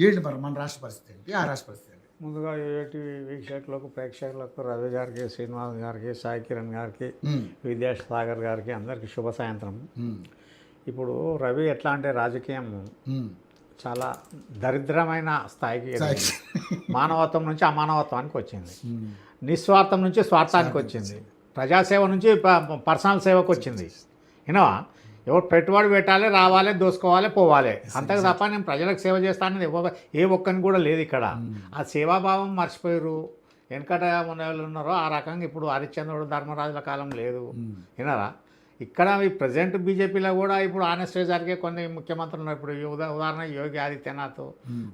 ఏంటి మరి మన రాష్ట్ర పరిస్థితి ఏంటి, ఆ రాష్ట్ర పరిస్థితి ఏంటి? ముందుగా ఏటీవీ వీక్షకులకు ప్రేక్షకులకు రవి గారికి, శ్రీనివాస్ గారికి, సాయి కిరణ్ గారికి, విద్యాసాగర్ గారికి అందరికీ శుభ సాయంత్రం. ఇప్పుడు రవి ఎట్లా అంటే రాజకీయం చాలా దరిద్రమైన స్థాయికి ఎదిగింది. మానవత్వం నుంచి అమానవత్వానికి వచ్చింది, నిస్వార్థం నుంచి స్వార్థానికి వచ్చింది, ప్రజాసేవ నుంచి పర్సనల్ సేవకు వచ్చింది. వినవా, ఎవరు పెట్టుబడి పెట్టాలి, రావాలి, దోసుకోవాలి, పోవాలి, అంతకు తప్ప నేను ప్రజలకు సేవ చేస్తానని ఏ ఒక్కరిని కూడా లేదు ఇక్కడ. ఆ సేవాభావం మర్చిపోయారు. వెనకట ఉన్న వాళ్ళు ఉన్నారో ఆ రకంగా ఇప్పుడు హరిశ్చంద్రుడు, ధర్మరాజుల కాలం లేదు. వినరా, ఇక్కడ ఈ ప్రజెంట్ బీజేపీలో కూడా ఇప్పుడు ఆనెస్ట్ జరిగే కొన్ని ముఖ్యమంత్రులు ఉన్నారు. ఇప్పుడు ఉదాహరణ యోగి ఆదిత్యనాథ్,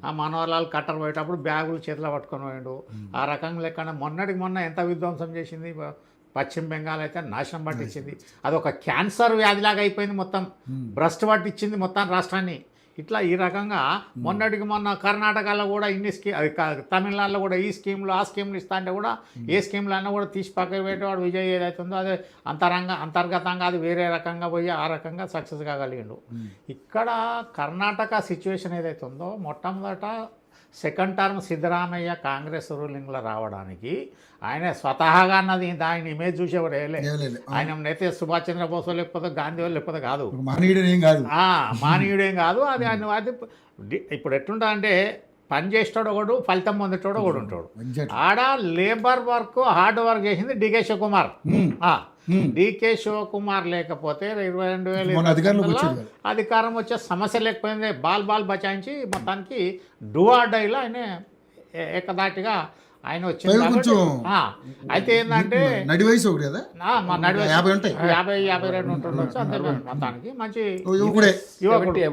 ఆ మనోహర్లాల్ ఖట్టర్ పోయేటప్పుడు బ్యాగులు చేతిలో పట్టుకొని పోయాడు. ఆ రకంగా లేకుండా మొన్నటికి మొన్న ఎంత విధ్వంసం చేసింది పశ్చిమ బెంగాల్ అయితే నాశనం పట్టించింది. అదొక క్యాన్సర్ వ్యాధిలాగా అయిపోయింది, మొత్తం భ్రష్టు పట్టించింది మొత్తం రాష్ట్రాన్ని. ఇట్లా ఈ రకంగా మొన్నటికి మొన్న కర్ణాటకలో కూడా ఇన్ని తమిళనాడులో కూడా ఈ స్కీమ్లు ఆ స్కీమ్లు ఇస్తా అంటే కూడా ఏ స్కీమ్లు అన్నా కూడా తీసి పక్కకు పెట్టేవాడు విజయ్ ఏదైతుందో అదే అంతర్గతంగా అది వేరే రకంగా పోయి ఆ రకంగా సక్సెస్ కాగలిగిండు. ఇక్కడ కర్ణాటక సిచ్యువేషన్ ఏదైతే ఉందో, మొట్టమొదట సెకండ్ టర్మ్ సిద్ధరామయ్య కాంగ్రెస్ రూలింగ్లో రావడానికి ఆయన స్వతహాగా అన్నది దాని ఇమేజ్ చూసేవాడు ఆయన అయితే సుభాష్ చంద్రబోస్ లేకపోతే గాంధీ లేకపోతే కాదు, మానవుడేం కాదు. అది అది ఇప్పుడు ఎట్లుంటా అంటే పని చేసేటోడు ఒకడు, ఫలితం పొందేటోడు ఒకడు ఉంటాడు. ఆడ లేబర్ వర్క్ హార్డ్ వర్క్ చేసింది డికే శివకుమార్. డికే శివకుమార్ లేకపోతే 22,000 అధికారం వచ్చే సమస్య లేకపోయింది. బాల్ బచాయించి మొత్తానికి డూఆర్డైలో ఆయన ఏకదాటిగా ఆయన వచ్చింది. అయితే ఏంటంటే నడి వయసు 50-52 ఉంటుండొచ్చు అంతే. మొత్తానికి మంచి యువకుడు,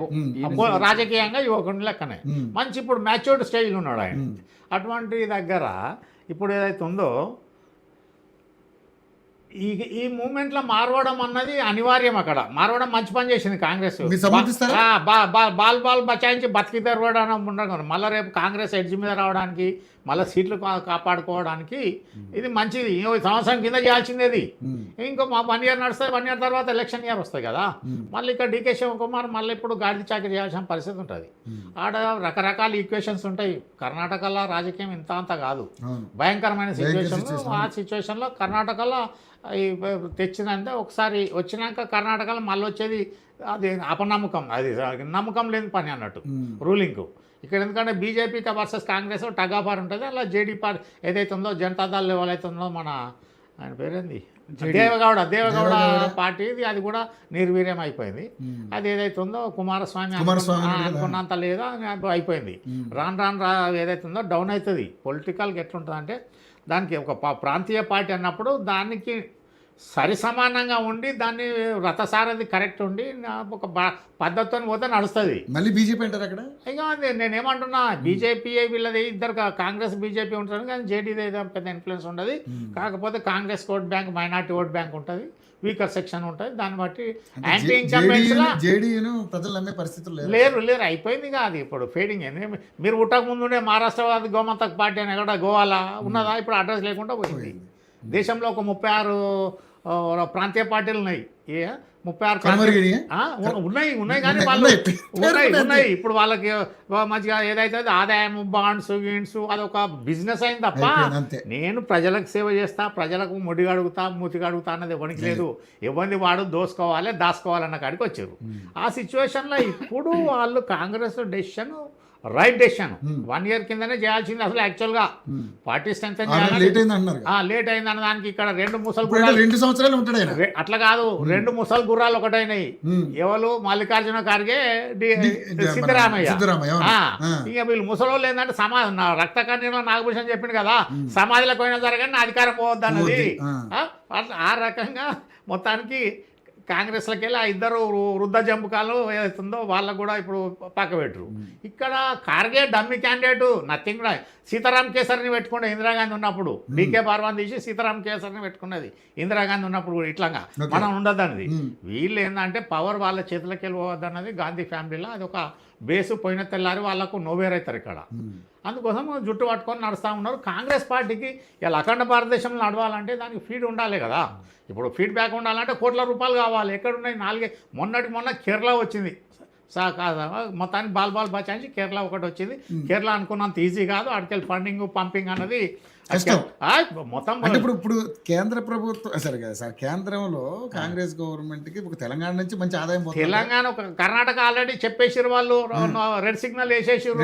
రాజకీయంగా యువకుడి లెక్కనే మంచి ఇప్పుడు మ్యాచ్యూర్డ్ స్టేజ్లో ఉన్నాడు ఆయన. అటువంటి దగ్గర ఇప్పుడు ఏదైతే ఉందో ఈ మూమెంట్లో మారవడం అన్నది అనివార్యం. అక్కడ మారవడం మంచి పని చేసింది కాంగ్రెస్. బాల్ బచాయించి బతికి తెరవడం ఉండదు. మళ్ళీ రేపు కాంగ్రెస్ ఎడ్జ్ మీద రావడానికి, మళ్ళీ సీట్లు కాపాడుకోవడానికి ఇది మంచిది. సంవత్సరం కింద చేయాల్సిందేది. ఇంకో 1 ఇయర్ నడుస్తుంది, 1 ఇయర్ తర్వాత ఎలక్షన్ ఇయర్ వస్తాయి కదా. మళ్ళీ ఇక్కడ డికే శివకుమార్ మళ్ళీ ఇప్పుడు గాడిద చాకరీ చేయాల్సిన పరిస్థితి ఉంటుంది. ఆడ రకరకాల ఈక్వేషన్స్ ఉంటాయి. కర్ణాటకలో రాజకీయం ఇంత అంత కాదు, భయంకరమైన సిచ్యువేషన్. ఆ సిచ్యువేషన్లో కర్ణాటకలో తెచ్చిందంటే ఒకసారి వచ్చినాక కర్ణాటకలో మళ్ళీ వచ్చేది అది అపనమ్మకం, అది నమ్మకం లేని పని అన్నట్టు రూలింగ్కు. ఇక్కడ ఎందుకంటే బీజేపీకి versus Congress tug of war ఉంటుంది. అలా జేడీ పార్టీ ఏదైతే ఉందో, జనతాదళ్ ఎవరైతే ఉందో, మన ఆయన పేరేంది దేవగౌడ పార్టీది, అది కూడా నిర్వీర్యం అయిపోయింది. అది ఏదైతే ఉందో కుమారస్వామి అనుకున్నంత లేదా అయిపోయింది. రాను ఏదైతే ఉందో డౌన్ అవుతుంది. పొలిటికల్గా ఎట్లుంటుంది అంటే దానికి ఒక ప్రాంతీయ పార్టీ అన్నప్పుడు దానికి సరి సమానంగా ఉండి దాన్ని రథసారథి కరెక్ట్ ఉండి ఒక పద్ధతితో పోతే నడుస్తుంది. మళ్ళీ బీజేపీ అంటారు అక్కడ. ఇక నేనేమంటున్నా, బీజేపీ వీళ్ళది ఇద్దరు కాంగ్రెస్ బీజేపీ ఉంటుంది కానీ జేడీది ఏదో పెద్ద ఇన్ఫ్లుయెన్స్ ఉండదు. కాకపోతే Congress vote bank, minority vote bank ఉంటుంది, వీకర్ సెక్షన్ ఉంటుంది. దాన్ని బట్టి యాంటీ జేడీను ప్రజలు నమ్మే పరిస్థితులు లేరు అయిపోయింది కాదు. ఇప్పుడు ఫేడింగ్ మీరు ఉట్టక ముందుండే మహారాష్ట్ర గోమంతక్ పార్టీ అని ఎక్కడ గోవాలా ఉన్నదా, ఇప్పుడు అడ్రస్ లేకుండా పోయింది. దేశంలో ఒక 36 ప్రాంతీయ పార్టీలు ఉన్నాయి. 36 ఉన్నాయి కానీ వాళ్ళు ఉన్నాయి. ఇప్పుడు వాళ్ళకి మంచిగా ఏదైతే ఆదాయం, బాండ్స్ గీండ్స్ అదొక బిజినెస్ అయింది తప్ప నేను ప్రజలకు సేవ చేస్తా, ప్రజలకు ముడిగడుగుతా, మూతిగడుగుతా అన్నది ఎవరికి లేదు. ఎవరిని వాడు దోసుకోవాలి, దాచుకోవాలన్న కాడికి వచ్చారు. ఆ సిచ్యువేషన్లో ఇప్పుడు వాళ్ళు Congress decision right decision 1 year కిందనే చేయాల్సింది. అసలు యాక్చువల్గా పార్టీ స్ట్రెంత్ లేట్ అయిందన్న దానికి ఇక్కడ 2 ముసలి గుర్రాలు 2 సంవత్సరాలు ఉంటాయి. అట్లా కాదు, 2 ముసలి గుర్రాలు ఒకటైనాయి. ఎవరు మల్లికార్జున ఖర్గే, సిద్ధరామయ్య. ఇక వీళ్ళు ముసలోళ్ళు ఏంటంటే రక్త కన్నీరులో నాగభూషణ్ చెప్పింది కదా, సమాధిలోకి పోయినా జరగని అధికారం పోవద్దు అన్నది. ఆ రకంగా మొత్తానికి కాంగ్రెస్లోకి వెళ్ళి ఆ ఇద్దరు వృద్ధ జంపుకాలు ఏదైతుందో వాళ్ళకు కూడా ఇప్పుడు పక్కబెట్టరు. ఇక్కడ ఖార్గే డమ్మి క్యాండిడేట్ నథింగ్ కూడా. సీతారాం కేసరిని పెట్టుకుంటే ఇందిరాగాంధీ ఉన్నప్పుడు డీకే పార్వాన్ తీసి సీతారాం కేసరిని పెట్టుకున్నది ఇందిరాగాంధీ ఉన్నప్పుడు కూడా. ఇట్లాగా మనం ఉండదు అన్నది. వీళ్ళు ఏంటంటే పవర్ వాళ్ళ చేతులకి వెళ్ళిపోవద్దు అన్నది గాంధీ ఫ్యామిలీలో. అది ఒక బేసు పోయిన తెల్లారి వాళ్ళకు నోవేరైతారు ఇక్కడ. అందుకోసం జుట్టు పట్టుకొని నడుస్తూ ఉన్నారు. కాంగ్రెస్ పార్టీకి ఇలా అఖండ భారతదేశంలో నడవాలంటే దానికి ఫీడ్ ఉండాలి కదా. ఇప్పుడు ఫీడ్బ్యాక్ ఉండాలంటే కోట్ల రూపాయలు కావాలి. ఎక్కడున్నాయి? మొన్నటికి మొన్న కేరళ వచ్చింది మొత్తానికి బాల్ బచాయించి కేరళ ఒకటి వచ్చింది. కేరళ అనుకున్నంత ఈజీ కాదు, అడికెళ్ళి ఫండింగ్ పంపింగ్ అన్నది కష్టం. మొత్తం అంటే ఇప్పుడు కేంద్ర ప్రభుత్వం సరే కదా సార్, కేంద్రంలో కాంగ్రెస్ గవర్నమెంట్ కి ఒక తెలంగాణ నుంచి మంచి ఆదాయం పోతుంది. తెలంగాణ కర్ణాటక ఆల్రెడీ చెప్పేసారు వాళ్ళు, రెడ్ సిగ్నల్ వేసేసారు.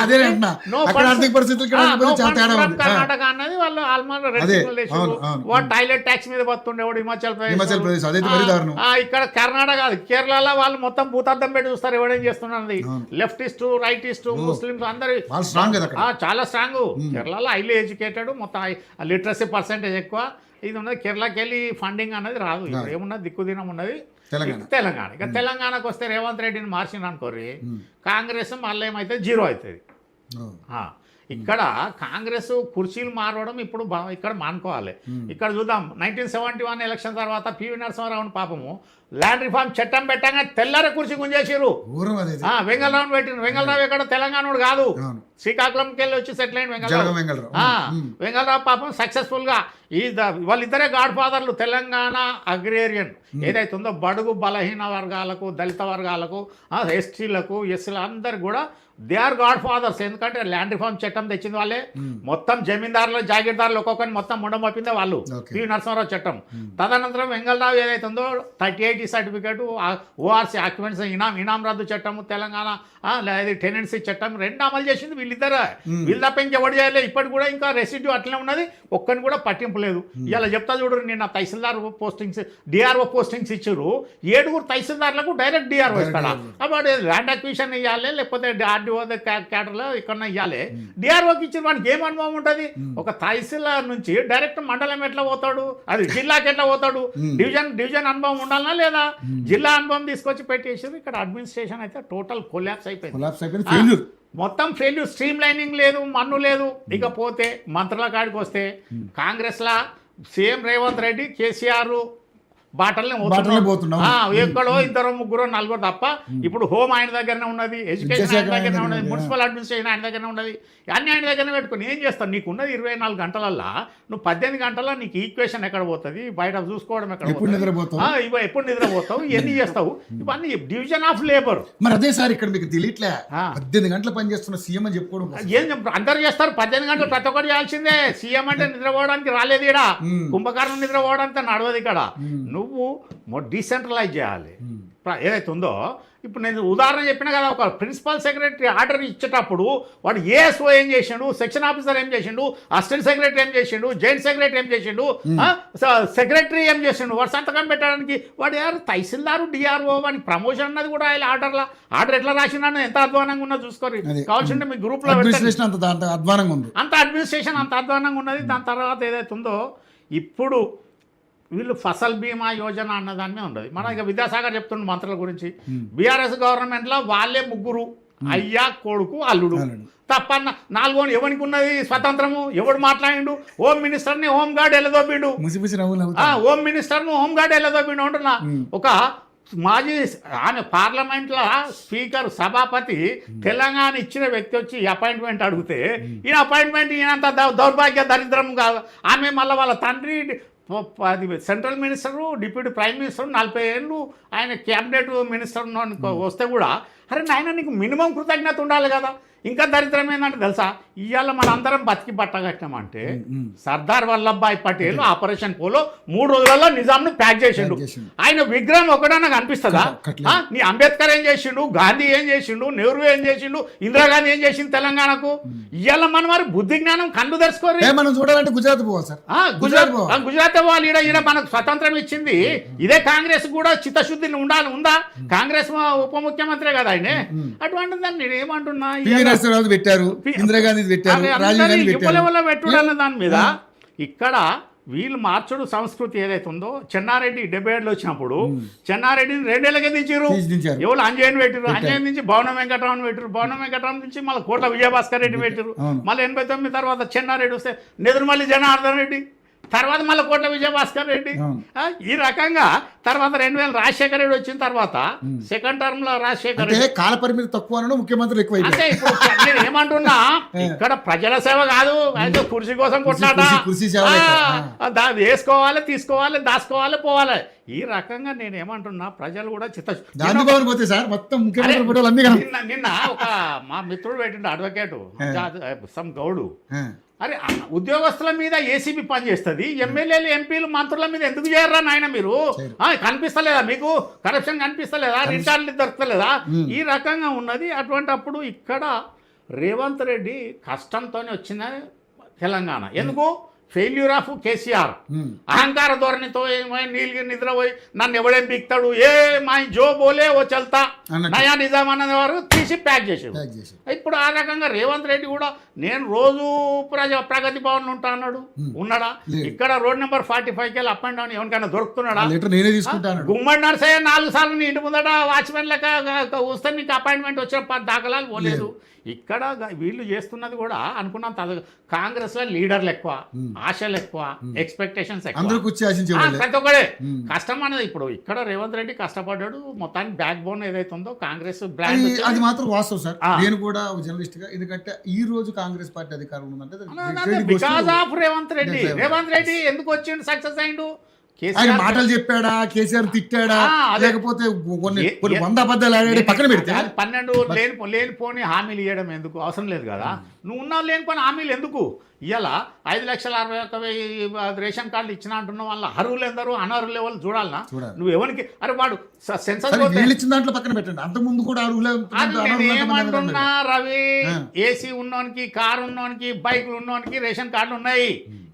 అదే అంటున్నా, అక్కడ ఆర్థిక పరిస్థితులు ఇక్కడ చాలా తేడా ఉంది. కర్ణాటక అన్నది వాళ్ళు ఆల్మోస్ట్ రెడ్ సిగ్నల్ వేసారు. వాడు టాయిలెట్ ట్యాక్స్ మీద పోతుండేవాడు హిమాచల్ ప్రదేశ్, అదే మరి దారుణం. ఇక్కడ కర్ణాటక కాదు, కేరళలో వాళ్ళు మొత్తం భూతార్థం పెట్టి చూస్తారు ఎవడేం చేస్తున్నది. లెఫ్టిస్ట్ రైటిస్ట్ ముస్లిమ్స్ అందరు చాలా స్ట్రాంగ్. కేరళలో హైలీ ఎడ్యుకేటెడ్, మొత్తం లిటరసీ పర్సెంటేజ్ ఎక్కువ. ఇది ఉన్నది కేరళకి వెళ్ళి ఫండింగ్ అన్నది రాదు. ఇప్పుడు ఏమున్నది దిక్కుదినం ఉన్నది తెలంగాణ. ఇక తెలంగాణకు వస్తే రేవంత్ రెడ్డిని మార్చిన అనుకోరి, కాంగ్రెస్ మళ్ళీ ఏమైతే జీరో అవుతుంది. ఇక్కడ కాంగ్రెస్ కుర్చీలు మారవడం ఇప్పుడు ఇక్కడ మానుకోవాలి. ఇక్కడ చూద్దాం, 1971 ఎలక్షన్ తర్వాత పివి నరసింహారావుని పాపము ల్యాండ్ రిఫార్మ్ చట్టం పెట్టాగా తెల్లారే కుర్చీ గుంజేసారు. వెంగళరావుని పెట్టిన వెంగళరావు ఇక్కడ తెలంగాణ కాదు, శ్రీకాకుళంకి వెళ్ళి వచ్చి సెటిల్ అయిన వెంగళరావు పాపం సక్సెస్ఫుల్ గా వాళ్ళిద్దరే గాడ్ ఫాదర్లు. తెలంగాణ అగ్రేరియన్ ఏదైతే ఉందో బడుగు బలహీన వర్గాలకు, దళిత వర్గాలకు, ఎస్టీలకు, ఎస్సీలకు అందరు కూడా దే ఆర్ గాడ్ ఫాదర్స్. ఎందుకంటే ల్యాండ్ రిఫార్మ్ చట్టం తెచ్చింది వాళ్ళే. మొత్తం జమీందారులు జాగీర్దారులు ఒక్కొక్కరిని మొత్తం ముండమొప్పిందే వాళ్ళు, పివి నరసింహారావు చట్టం. తదనంతరం వెంగళరావు ఏదైతే ఉందో 38 సర్టిఫికేటు, ఓఆర్సీ ఆక్యుపెన్సీ ఇనాం రద్దు చట్టము, తెలంగాణ టెనెన్సీ చట్టం రెండు అమలు చేసింది వీళ్ళిద్దరే. వీళ్ళు తప్ప ఇంకెవరు చేయలేదు. ఇప్పటికి కూడా ఇంకా రెసిడ్యూ అట్లనే ఉన్నది, ఒక్కరిని కూడా పట్టింపు లేదు. ఇలా చెప్తా చూడరు, నిన్న తహసీల్దార్ పోస్టింగ్స్ డిఆర్ఓ పోస్టింగ్స్ ఇచ్చారు. 7 తహసీల్దార్లకు డైరెక్ట్ డిఆర్ఓ ఇస్తాడా? కాబట్టి ల్యాండ్ అక్విజిషన్ ఇవ్వాలి, లేకపోతే ఆర్డీఓ క్యాటర్లో ఇక్కడ ఇవ్వాలి. డిఆర్ఓకి ఇచ్చిన వాడికి ఏం అనుభవం ఉంటుంది? ఒక తహసీల్దార్ నుంచి డైరెక్ట్ మండలం ఎట్లా పోతాడు, అది జిల్లాకి ఎట్లా పోతాడు? డివిజన్ అనుభవం ఉండాలనా లేదా? జిల్లా అనుభవం తీసుకొచ్చి పెట్టేసారు. ఇక్కడ అడ్మినిస్ట్రేషన్ అయితే టోటల్ కొలాప్స్ అయిపోయింది. మొత్తం ఫెయిల్యూర్, స్ట్రీమ్ లైనింగ్ లేదు, మన్ను లేదు. ఇకపోతే మంత్రుల కాడికి వస్తే కాంగ్రెస్లా సీఎం రేవంత్ రెడ్డి, కేసీఆర్ బాటల్ని పోతున్నాం. ఎక్కడో 2, 3, 4 తప్ప. ఇప్పుడు హోమ్ ఆయన దగ్గరనే ఉన్నది, ఎడ్యుకేషన్ ఆయన దగ్గరనే ఉన్నది, మున్సిపల్ అడ్మినిస్ట్రేషన్ ఆయన దగ్గరనే ఉన్నది. అన్ని ఆయన దగ్గరనే పెట్టుకుని ఏం చేస్తావు? నీకు ఉన్నది 24 గంటలల్లా, నువ్వు 18 గంటల్లో నీకు ఈక్వేషన్ ఎక్కడ పోతుంది, బయట చూసుకోవడం ఎక్కడ పోతుంది, ఎప్పుడు నిద్రపోతావు, ఎన్ని చేస్తావు? ఇవన్నీ డివిజన్ ఆఫ్ లేబర్. మరి అదే సార్ ఇక్కడ మీకు తెలియట్లే, 18 గంటలు పని చేస్తున్న సీఎం అని చెప్పుకోవడం ఏం అందరు చేస్తారు. 18 గంటలు ప్రతి ఒక్కటి చేయాల్సిందే. సీఎం అంటే నిద్రపోవడానికి రాలేదు ఇక్కడ, కుంభకర్ణం నిద్రపోవడానికి నడవదు ఇక్కడ. నువ్వు డీసెంట్రలైజ్ చేయాలి ఏదైతే ఉందో. ఇప్పుడు నేను ఉదాహరణ చెప్పినా కదా, ఒక ప్రిన్సిపల్ సెక్రటరీ ఆర్డర్ ఇచ్చేటప్పుడు వాడు ఏఎస్ఓ ఏం చేసిండు, సెక్షన్ ఆఫీసర్ ఏం చేసిండు, అసిస్టెంట్ సెక్రటరీ ఏం చేసిండు, జాయింట్ సెక్రటరీ ఏం చేసిండు, సెక్రటరీ ఏం చేసిండు, వాడు సంతకం పెట్టడానికి వాడు ఎవరు తహసీల్దారు, డిఆర్ఓ వాడికి ప్రమోషన్ అన్నది కూడా ఆర్డర్ ఎట్లా రాసిండు ఎంత అధ్వానంగా ఉన్నది చూసుకోరు. కావాల్సింటే మీ గ్రూప్ లో అంత అడ్మినిస్ట్రేషన్ అంత అధ్వానంగా ఉన్నది. దాని తర్వాత ఏదైతే ఉందో ఇప్పుడు వీళ్ళు ఫసల్ బీమా యోజన అన్నదాన్నే ఉండదు. మన ఇక విద్యాసాగర్ చెప్తున్న మంత్రుల గురించి, బీఆర్ఎస్ గవర్నమెంట్లో వాళ్ళే 3 అయ్యా, కొడుకు, అల్లుడు తప్పన్న 4 ఎవరికి ఉన్నది స్వతంత్రము? ఎవడు మాట్లాడిండు? హోమ్ మినిస్టర్ని హోమ్ గార్డ్ ఎల్లదోబిండు, హోమ్ మినిస్టర్ను హోమ్ గార్డ్ ఎల్లదోబిండు అంటున్నా. ఒక మాజీ ఆమె పార్లమెంట్లో స్పీకర్ సభాపతి తెలంగాణ ఇచ్చిన వ్యక్తి వచ్చి అపాయింట్మెంట్ అడిగితే ఈయన అపాయింట్మెంట్ ఈయనంత దౌర్భాగ్య దరిద్రం కాదు. ఆమె మళ్ళీ వాళ్ళ తండ్రి అది central minister, deputy prime minister 40 ఏళ్ళు ఆయన క్యాబినెట్ మినిస్టర్ వస్తే కూడా అరే నాయన నీకు మినిమం కృతజ్ఞత ఉండాలి కదా. ఇంకా దరిద్రం ఏంటంటే తెలుసా, ఇవాళ మనందరం బతికి పట్టగట్టినామంటే సర్దార్ వల్లభాయ్ పటేల్ ఆపరేషన్ పోలో 3 రోజులలో నిజాంను ప్యాక్ చేసిండు. ఆయన విగ్రహం ఒకటన్నా కనిపిస్తుందా? నీ అంబేద్కర్ ఏం చేసిండు, గాంధీ ఏం చేసిండు, నెహ్రూ ఏం చేసిండు, ఇందిరాగాంధీ ఏం చేసిండు తెలంగాణకు? ఇవాళ మన వారి బుద్ధి జ్ఞానం కన్ను తెరుచుకోరు. మనం చూడాలంటే గుజరాత్ పోవాలి సార్, గుజరాత్ పోవాలి. ఈడ మనకు స్వతంత్రం ఇచ్చింది ఇదే. కాంగ్రెస్ కూడా చిత్తశుద్ధి ఉందా? కాంగ్రెస్ ఉప ముఖ్యమంత్రి కదా ఆయన. అటువంటి దాన్ని నేను ఏమంటున్నా, పెట్టారు, ఇందిరాగాంధీ పెట్టారు, పెట్టుడన్న దాని మీద ఇక్కడ వీళ్ళు మార్చుడు సంస్కృతి ఏదైతే ఉందో. చెన్నారెడ్డి 77లో వచ్చినప్పుడు చెన్నారెడ్డిని 2 ఏళ్ళకే దించారు. ఎవరు అంజయ్యని పెట్టారు, అంజయ్య నుంచి భవన వెంకటరామన్ పెట్టారు, భవన వెంకటరామన్ నుంచి మళ్ళీ కోట్ల విజయభాస్కర్ రెడ్డి పెట్టారు. మళ్ళీ 89 తర్వాత చెన్నారెడ్డి వస్తే నెదురుమల్లి జనార్దన్ రెడ్డి, తర్వాత మళ్ళీ కోట్ల విజయభాస్కర్ రెడ్డి. ఈ రకంగా తర్వాత 2000 రాజశేఖర రెడ్డి వచ్చిన తర్వాత సెకండ్ టర్మ్ లో రాజశేఖర రెడ్డి కాల పరిమితి తక్కువ, ముఖ్యమంత్రి ఎక్కువ. అంటే ఇప్పుడు నేను ఏమంటున్నా, ఇక్కడ ప్రజల సేవ కాదు, అయితే కుర్చీ కోసం కొట్లాట. వేసుకోవాలి, తీసుకోవాలి, దాచుకోవాలి, పోవాలి. ఈ రకంగా నేను ఏమంటున్నా, ప్రజలు కూడా గాంధీ భవన్ పోతే సార్ మొత్తం ముఖ్యమంత్రి ఫోటోలు అన్ని కనపడతాయి. నిన్న ఒక మా మిత్రుడు పెట్టిండు అడ్వకేటు సమ్ గౌడు, అరే ఉద్యోగస్తుల మీద ఏసీబీ పనిచేస్తుంది, ఎమ్మెల్యేలు ఎంపీలు మంత్రుల మీద ఎందుకు చేయరా నాయన మీరు? కనిపిస్తలేదా మీకు? కరప్షన్ కనిపిస్తలేదా? రిటర్న్లు దొరకలేదా? ఈ రకంగా ఉన్నది. అటువంటి అప్పుడు ఇక్కడ రేవంత్ రెడ్డి కష్టంతోనే వచ్చిన తెలంగాణ. ఎందుకు? Failure of KCR. అహంకార ధోరణితో నీళ్ళు నిద్రపోయి నన్ను ఎవడేం పీక్తాడు, ఏ మా జో బోలే ఓ చల్తా నయా నిజాం అన్న వారు తీసి ప్యాక్ చేసాడు. ఇప్పుడు ఆ రకంగా రేవంత్ రెడ్డి కూడా నేను రోజు ప్రగతి భవన్ ఉంటా అన్నాడు. ఉన్నాడా? ఇక్కడ రోడ్ నెంబర్ 45 కెళ్ళి అప్ అండ్ డౌన్ ఎవరికైనా దొరుకుతున్నాడా? గుమ్మడి నర్సయ్య 4 సార్లు నీ ఇంటి ముందట వాచ్మెన్ లెక్క వస్తే నీకు అపాయింట్మెంట్ వచ్చిన దాఖలాలు పోలేదు. ఇక్కడ వీళ్ళు చేస్తున్నది కూడా అనుకున్నంత కాంగ్రెస్ లో లీడర్లు ఎక్కువ, ఆశలు ఎక్కువ, ఎక్స్పెక్టేషన్స్ ఎక్కువ, ప్రతి ఒక్కడే కష్టం అనేది. ఇప్పుడు ఇక్కడ రేవంత్ రెడ్డి కష్టపడ్డాడు, మొత్తానికి బ్యాక్ బోన్ ఏదైతే ఉందో కాంగ్రెస్ బ్రాండ్. అది మాత్రం వాస్తవం సార్. నేను కూడా జర్నలిస్ట్ గా, ఎందుకంటే ఈ రోజు కాంగ్రెస్ పార్టీ అధికారం ఉందంటే బికాస్ ఆఫ్ రేవంత్ రెడ్డి. రేవంత్ రెడ్డి ఎందుకు వచ్చిండు, సక్సెస్ అయిండు? ఆయన మాటలు చెప్పాడా, కేసీఆర్ తిట్టాడా, లేకపోతే కొన్ని 100 అబద్ధాలు ఆడాడు పక్కన పెడితే 12 లేనిపోని హామీలు ఇవ్వడం ఎందుకు? అవసరం లేదు కదా. నువ్వు ఉన్నావు లేనిపోని హామీలు ఎందుకు? ఇలా 5,61,000 రేషన్ కార్డులు ఇచ్చిన అంటున్న వాళ్ళ అర్హులు ఎందరూ అనర్హులు ఎవరు చూడాలనా? నువ్వు ఎవరికి? అరే వాడు సెన్సస్ ఇచ్చిన దాంట్లో పక్కన పెట్టండి, అంత ముందు కూడా ఏమంటున్నా రవి, ఏసీ ఉన్నోనికి, కారు ఉన్నోనికి, బైకులు ఉన్నోనికి రేషన్ కార్డులు ఉన్నాయి.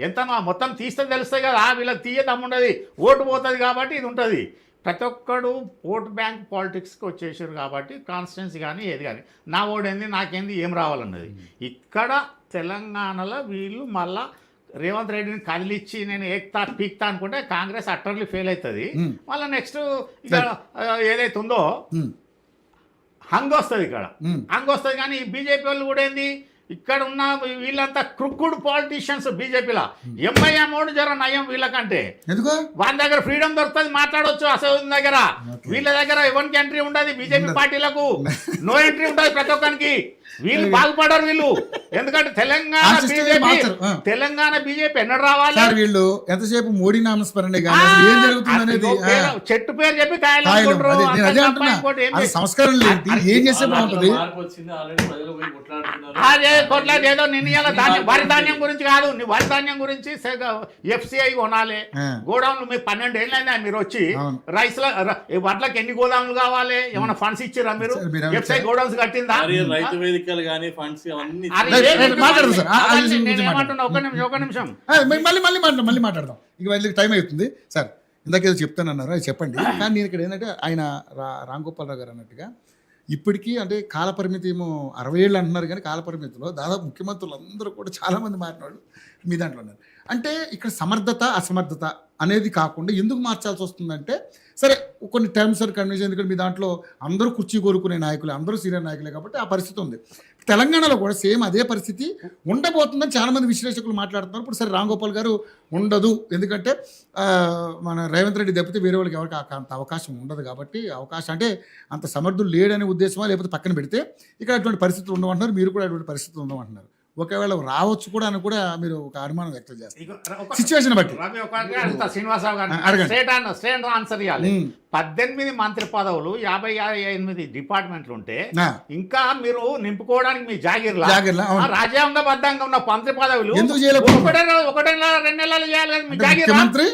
ఎంత మొత్తం తీస్తే తెలుస్తాయి కదా. వీళ్ళకి తీయదమ్ముండదు, ఓటు పోతుంది కాబట్టి ఇది ఉంటుంది. ప్రతి ఒక్కడు ఓట్ బ్యాంక్ పాలిటిక్స్కి వచ్చేసారు కాబట్టి కాన్స్టిట్యున్సీ కానీ ఏది కానీ నా ఓడేంది నాకేంది ఏం రావాలన్నది. ఇక్కడ తెలంగాణలో వీళ్ళు మళ్ళా రేవంత్ రెడ్డిని కదిలిచ్చి నేను ఏక్తా పీక్తా అనుకుంటే కాంగ్రెస్ అట్టర్లీ ఫెయిల్ అవుతుంది. మళ్ళీ నెక్స్ట్ ఇక ఏదైతే ఉందో హంగ్ వస్తుంది. ఇక్కడ హంగ్ వస్తుంది. కానీ బీజేపీ వాళ్ళు కూడా ఏంది, ఇక్కడ ఉన్న వీళ్ళంతా క్రుక్కుడ్ పాలిటీషియన్స్ బీజేపీలో. ఎంఐఎం ఓడు జర నయం వీళ్ళకంటే. వాళ్ళ దగ్గర ఫ్రీడమ్ దొరుకుతుంది, మాట్లాడవచ్చు. అసలు దగ్గర వీళ్ళ దగ్గర ఎవరికి ఎంట్రీ ఉండదు. బీజేపీ పార్టీలకు నో ఎంట్రీ ఉంటుంది ప్రతి ఒక్కరికి. వీళ్ళు బాగుపడరు వీళ్ళు. ఎందుకంటే తెలంగాణ బీజేపీ ఎన్నడు రావాలి? వీళ్ళు ఎంతసేపు మోడీ నామస్మరణ చెట్టు పేరు చెప్పి కాయలు సంస్కారం లేదు. ఏం చేస్తే బాగుంటుంది? అదే కొట్లాడి ఏదో నిన్న వరి ధాన్యం గురించి కాదు, వరి ధాన్యం గురించి ఎఫ్సిఐ కొనాలి. గోడౌన్లు మీరు 12 ఏళ్ళైనా మీరు వచ్చి రైస్ వడ్లకు ఎన్ని గోదాములు కావాలి? ఏమైనా ఫండ్స్ ఇచ్చిరా మీరు? ఎఫ్సిఐ గోడౌన్స్ కట్టిందా? మళ్ళీ మాట్లాడదాం, ఇక టైం అవుతుంది. సార్ ఇందాకేదో చెప్తానన్నారు, అది చెప్పండి. కానీ నేను ఇక్కడ ఏంటంటే ఆయన రాంగోపాలరావు గారు అన్నట్టుగా ఇప్పటికీ అంటే కాలపరిమితి ఏమో 60 ఏళ్ళు అంటున్నారు, కానీ కాలపరిమితిలో దాదాపు ముఖ్యమంత్రులు అందరూ కూడా చాలామంది మారిన వాళ్ళు మీ దాంట్లో ఉన్నారు. అంటే ఇక్కడ సమర్థత అసమర్థత అనేది కాకుండా ఎందుకు మార్చాల్సి వస్తుందంటే, సరే కొన్ని టర్మ్స్ అండ్ కండిషన్, ఎందుకంటే మీ దాంట్లో అందరూ కుర్చీ కోరుకునే నాయకులే, అందరూ సీనియర్ నాయకులే, కాబట్టి ఆ పరిస్థితి ఉంది. తెలంగాణలో కూడా సేమ్ అదే పరిస్థితి ఉండబోతుందని చాలామంది విశ్లేషకులు మాట్లాడుతున్నారు. ఇప్పుడు సరే రాంగోపాల్ గారు ఉండదు, ఎందుకంటే మన రేవంత్ రెడ్డి దెబ్బతి వేరే వాళ్ళకి ఎవరికి అంత అవకాశం ఉండదు కాబట్టి, అవకాశం అంటే అంత సమర్థులు లేడనే ఉద్దేశమా, లేకపోతే పక్కన పెడితే ఇక్కడ అటువంటి పరిస్థితులు ఉండమంటున్నారు. మీరు కూడా అటువంటి పరిస్థితులు ఉండమంటున్నారు. ఒకవేళ రావచ్చు కూడా అని కూడా మీరు ఒక అనుమానం వ్యక్తం చేస్తారు సిచ్యువేషన్ బట్టి. శ్రీనివాసరావు గారు స్ట్రేట్ ఆన్సర్ ఇవ్వాలి. 18 మంత్రి పదవులు, 58 డిపార్ట్మెంట్లు ఉంటే ఇంకా మీరు నింపుకోవడానికి మీ జాగిర్లా రాజ్యాంగబద్ధంగా ఉన్న మంత్రి పదవులు ఒకటే 2 నెలలు చేయాలి. మీ జాగిర్ మంత్రి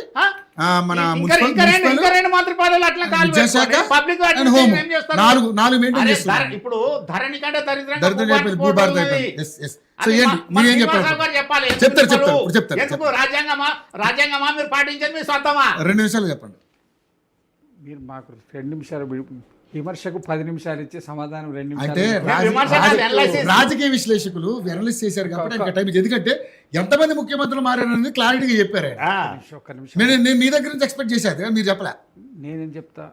ఇంకా 2 మంత్రి పదవులు అట్లా పబ్లిక్ ఇప్పుడు ధరణి కంటే చెప్పాలి. ఎందుకు రాజ్యాంగమా మీరు పాటించేది మీ సొంతమా? 2 నిమిషాలు చెప్పండి. మీరు మాకు 2 నిమిషాలు విమర్శకు 10 నిమిషాలు ఇచ్చే సమాధానం 2 నిమిషాలు. రాజకీయ విశ్లేషకులు అనలైజ్ చేశారు కాబట్టి ఇంకా టైం, ఎందుకంటే ఎంతమంది ముఖ్యమంత్రులు మారారనేది క్లారిటీగా చెప్పారు. ఒక్క నిమిషం నేను మీ దగ్గర నుంచి ఎక్స్పెక్ట్ చేశాను, మీరు చెప్పలే. నేనేం చెప్తా